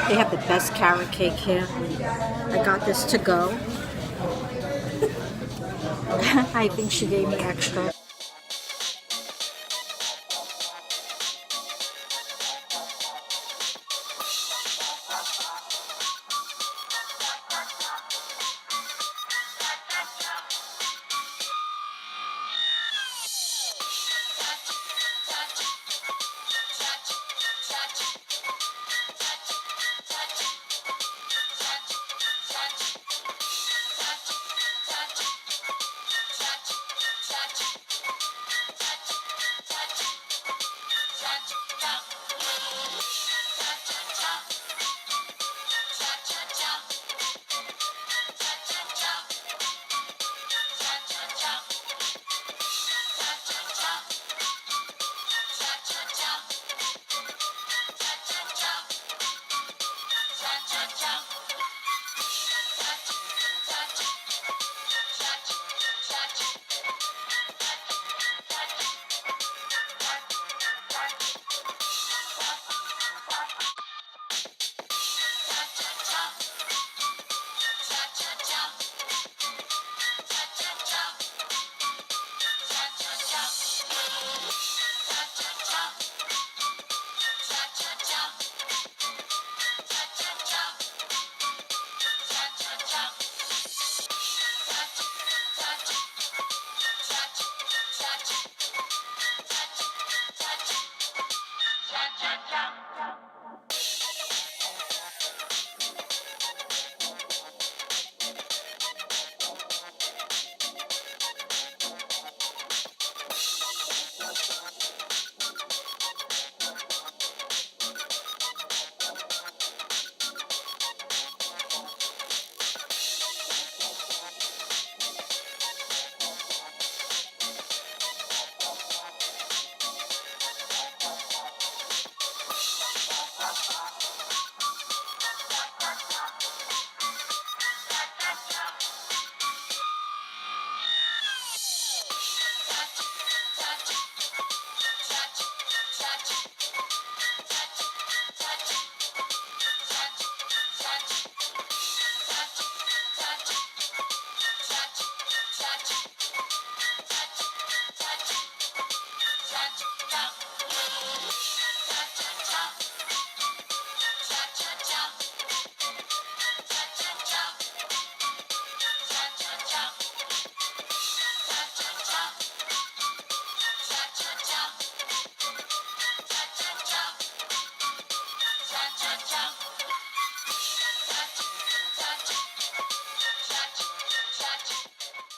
They have the best carrot cake here. I got this to go. I think she gave me extra.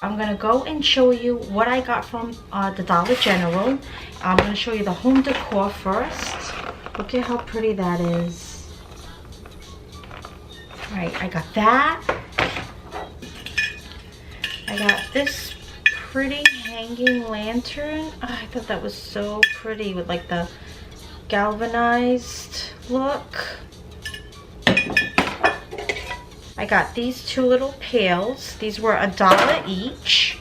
I'm gonna go and show you what I got from the Dollar General. I'm gonna show you the home decor first. Look at how pretty that is. Alright, I got that. I got this pretty hanging lantern. Oh, I thought that was so pretty with like the galvanized look. I got these two little pails. These were $1 each.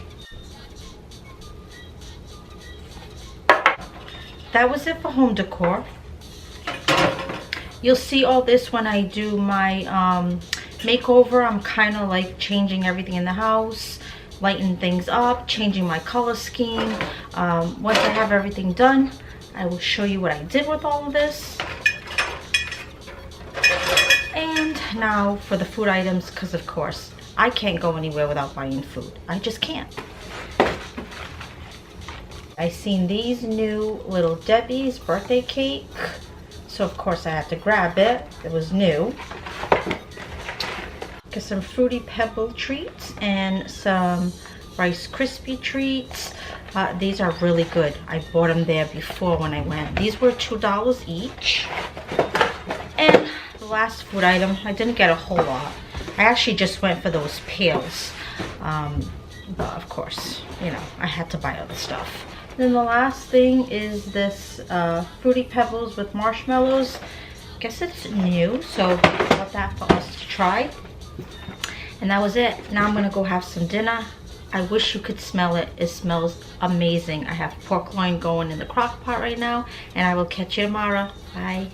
That was it for home decor. You'll see all this when I do my makeover. I'm kind of like changing everything in the house, lighten things up, changing my color scheme. Once I have everything done, I will show you what I did with all of this. And now for the food items, because of course I can't go anywhere without buying food. I just can't. I seen these new Little Debbie's birthday cake, so of course I had to grab it. It was new. Got some Fruity Pebble treats and some Rice Krispie treats. These are really good. I bought them there before when I went. These were $2 each. And the last food item, I didn't get a whole lot. I actually just went for those pails. But of course, you know, I had to buy other stuff. Then the last thing is this Fruity Pebbles with marshmallows. Guess it's new, so I bought that for us to try. And that was it. Now I'm gonna go have some dinner. I wish you could smell it. It smells amazing. I have pork loin going in the crock pot right now, and I will catch you tomorrow. Bye.